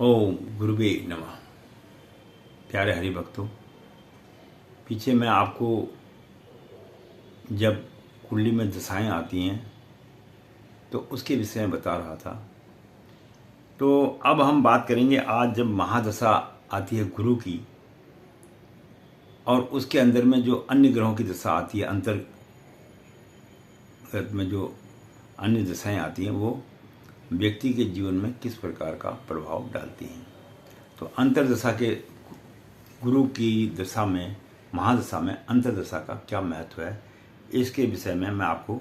ओम गुरुवे नमः। प्यारे हरि भक्तों, पीछे मैं आपको जब कुंडली में दशाएं आती हैं तो उसके विषय में बता रहा था। तो अब हम बात करेंगे आज जब महादशा आती है गुरु की, और उसके अंदर में जो अन्य ग्रहों की दशा आती है, अंतर्गत में जो अन्य दशाएं आती हैं वो व्यक्ति के जीवन में किस प्रकार का प्रभाव डालती हैं। तो अंतर्दशा के गुरु की दशा में, महादशा में अंतर्दशा का क्या महत्व है, इसके विषय में मैं आपको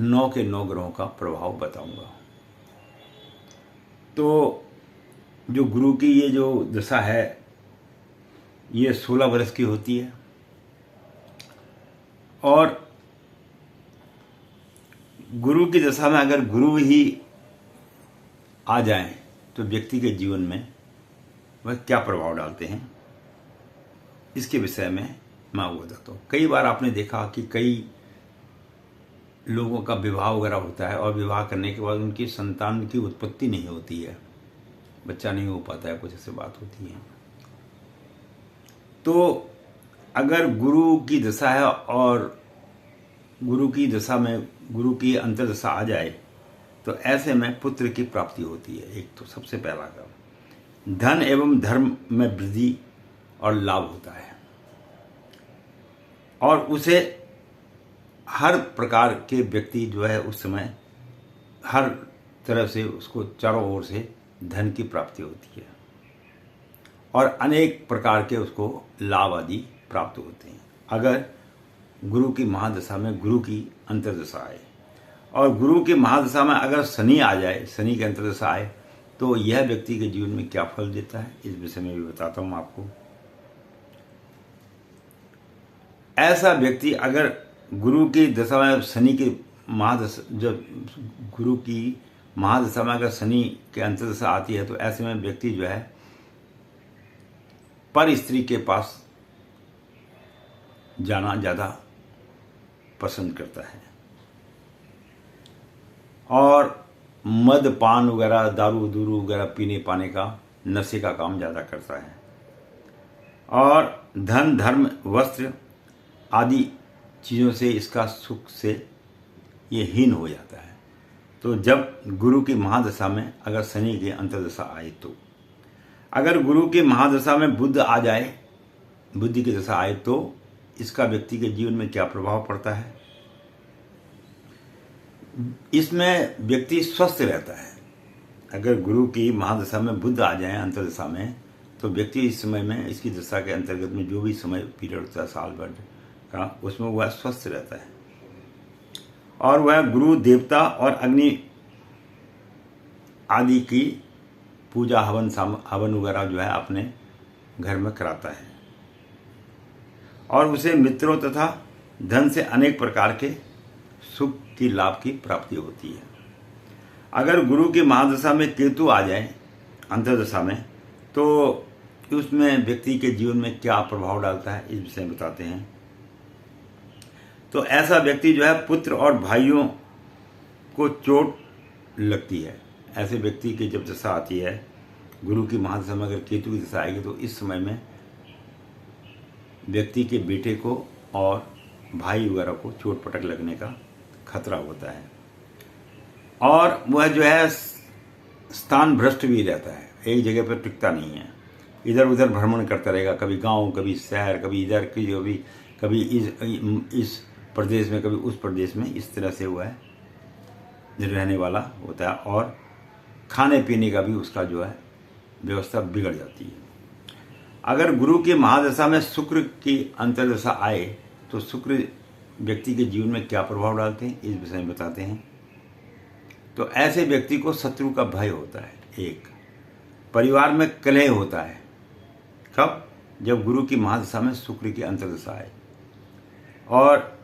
9 के 9 ग्रहों का प्रभाव बताऊंगा। तो जो गुरु की ये जो दशा है ये 16 वर्ष की होती है, और गुरु की दशा में अगर गुरु ही आ जाएं तो व्यक्ति के जीवन में वह क्या प्रभाव डालते हैं, इसके विषय में मैं आपको बताता हूँ। कई बार आपने देखा कि कई लोगों का विवाह वगैरह होता है और विवाह करने के बाद उनकी संतान की उत्पत्ति नहीं होती है, बच्चा नहीं हो पाता है, कुछ ऐसी बात होती है। तो अगर गुरु की दशा है और गुरु की दशा में गुरु की अंतर्दशा आ जाए तो ऐसे में पुत्र की प्राप्ति होती है। एक तो सबसे पहला काम, धन एवं धर्म में वृद्धि और लाभ होता है, और उसे हर प्रकार के व्यक्ति जो है उस समय हर तरह से उसको चारों ओर से धन की प्राप्ति होती है और अनेक प्रकार के उसको लाभ आदि प्राप्त होते हैं अगर गुरु की महादशा में गुरु की अंतर्दशा आए। और गुरु की महादशा में अगर शनि आ जाए, शनि की अंतर्दशा आए, तो यह व्यक्ति के जीवन में क्या फल देता है इस विषय में भी बताता हूं आपको। ऐसा व्यक्ति अगर गुरु की दशा में शनि की महादशा, जब गुरु की महादशा में अगर शनि की अंतर्दशा आती है तो ऐसे में व्यक्ति जो है पर स्त्री के पास जाना ज्यादा पसंद करता है और मद पान वगैरह, दारू दूरू वगैरह पीने पाने का, नशे का काम ज्यादा करता है, और धन धर्म वस्त्र आदि चीजों से इसका सुख से ये हीन हो जाता है। तो जब गुरु की महादशा में अगर शनि की अंतर्दशा आए, तो अगर गुरु की महादशा में बुध आ जाए, बुद्धि की दशा आए, तो इसका व्यक्ति के जीवन में क्या प्रभाव पड़ता है। इसमें व्यक्ति स्वस्थ रहता है। अगर गुरु की महादशा में बुध आ जाए अंतर्दशा में, तो व्यक्ति इस समय में, इसकी दशा के अंतर्गत में जो भी समय पीरियड होता है साल भर का, उसमें वह स्वस्थ रहता है और वह गुरु देवता और अग्नि आदि की पूजा हवन वगैरह जो है अपने घर में कराता है, और उसे मित्रों तथा धन से अनेक प्रकार के सुख की लाभ की प्राप्ति होती है। अगर गुरु की महादशा में केतु आ जाए अंतर्दशा में, तो उसमें व्यक्ति के जीवन में क्या प्रभाव डालता है इस विषय में बताते हैं। तो ऐसा व्यक्ति जो है पुत्र और भाइयों को चोट लगती है। ऐसे व्यक्ति की जब दशा आती है गुरु की महादशा में, अगर केतु की दशा आएगी, तो इस समय में व्यक्ति के बेटे को और भाई वगैरह को चोट पटक लगने का खतरा होता है, और वह जो है स्थान भ्रष्ट भी रहता है, एक जगह पर टिकता नहीं है, इधर उधर भ्रमण करता रहेगा, कभी गांव, कभी शहर, कभी इधर, कभी इस प्रदेश में, कभी उस प्रदेश में, इस तरह से वह रहने वाला होता है, और खाने पीने का भी उसका जो है व्यवस्था बिगड़ जाती है। अगर गुरु की महादशा में शुक्र की अंतर्दशा आए, तो शुक्र व्यक्ति के जीवन में क्या प्रभाव डालते हैं इस विषय में बताते हैं। तो ऐसे व्यक्ति को शत्रु का भय होता है, एक परिवार में कलह होता है। कब? जब गुरु की महादशा में शुक्र की अंतर्दशा आए, और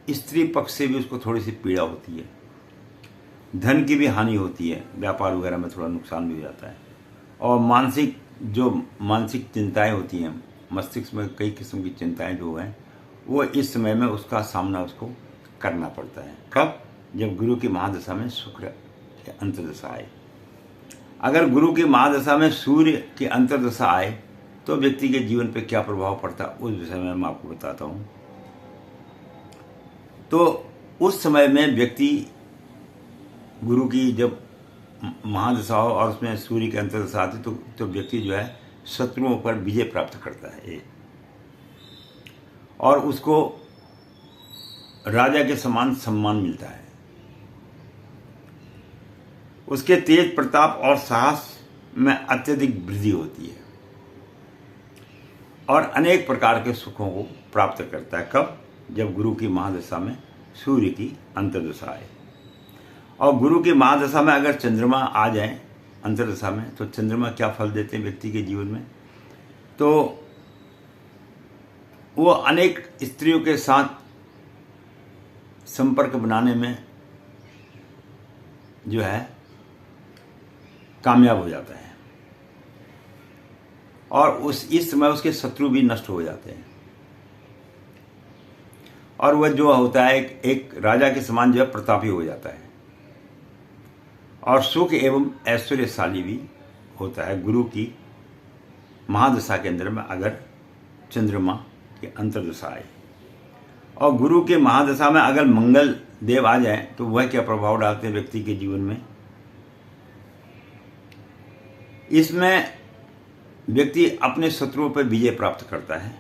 स्त्री पक्ष से भी उसको थोड़ी सी पीड़ा होती है, धन की भी हानि होती है, व्यापार वगैरह में थोड़ा नुकसान भी हो जाता है, और मानसिक चिंताएं होती हैं, मस्तिष्क में कई किस्म की चिंताएं जो हैं वो इस समय में उसका सामना उसको करना पड़ता है। कब? जब गुरु की महादशा में शुक्र की अंतर्दशा आए। अगर गुरु की महादशा में सूर्य की अंतर्दशा आए तो व्यक्ति के जीवन पर क्या प्रभाव पड़ता है उस विषय में मैं आपको बताता हूँ। तो उस समय में व्यक्ति गुरु की जब महादशा हो और उसमें सूर्य की अंतर्दशा आती तो व्यक्ति जो है शत्रुओं पर विजय प्राप्त करता है और उसको राजा के समान सम्मान मिलता है। उसके तेज प्रताप और साहस में अत्यधिक वृद्धि होती है और अनेक प्रकार के सुखों को प्राप्त करता है। कब? जब गुरु की महादशा में सूर्य की अंतर्दशा आए। और गुरु की महादशा में अगर चंद्रमा आ जाए अंतर्दशा में तो चंद्रमा क्या फल देते हैं व्यक्ति के जीवन में? तो वो अनेक स्त्रियों के साथ संपर्क बनाने में जो है कामयाब हो जाता है और इस समय उसके शत्रु भी नष्ट हो जाते हैं और वह जो होता है एक राजा के समान जो है प्रतापी हो जाता है और सुख एवं ऐश्वर्यशाली भी होता है गुरु की महादशा के अंदर में अगर चंद्रमा की अंतर्दशा आए। और गुरु के महादशा में अगर मंगल देव आ जाए तो वह क्या प्रभाव डालते हैं व्यक्ति के जीवन में? इसमें व्यक्ति अपने शत्रुओं पर विजय प्राप्त करता है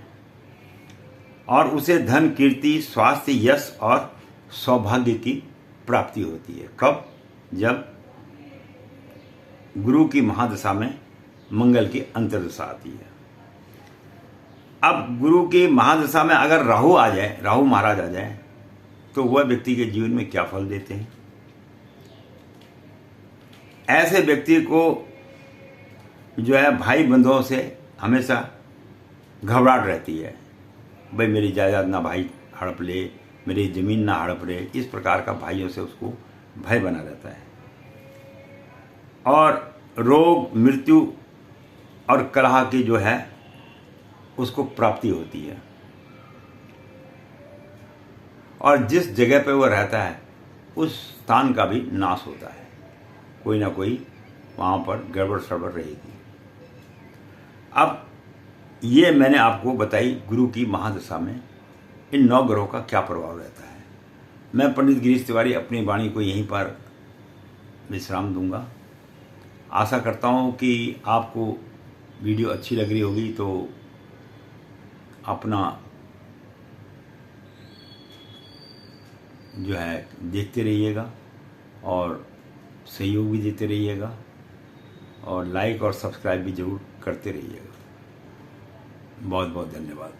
और उसे धन, कीर्ति, स्वास्थ्य, यश और सौभाग्य की प्राप्ति होती है। कब? जब गुरु की महादशा में मंगल की अंतर्दशा आती है। अब गुरु की महादशा में अगर राहु आ जाए, राहु महाराज आ जाए तो वह व्यक्ति के जीवन में क्या फल देते हैं? ऐसे व्यक्ति को जो है भाई बंधुओं से हमेशा घबराहट रहती है, भाई मेरी जायदाद ना भाई हड़प ले, मेरी ज़मीन ना हड़प ले, इस प्रकार का भाइयों से उसको भय बना रहता है और रोग, मृत्यु और कलह की जो है उसको प्राप्ति होती है और जिस जगह पे वो रहता है उस स्थान का भी नाश होता है, कोई ना कोई वहाँ पर गड़बड़ सड़बड़ रहेगी। अब ये मैंने आपको बताई गुरु की महादशा में इन 9 ग्रहों का क्या प्रभाव रहता है। मैं पंडित गिरीश तिवारी अपनी वाणी को यहीं पर विश्राम दूंगा। आशा करता हूँ कि आपको वीडियो अच्छी लग रही होगी तो अपना जो है देखते रहिएगा और सहयोग भी देते रहिएगा और लाइक और सब्सक्राइब भी जरूर करते रहिएगा। बहुत बहुत धन्यवाद।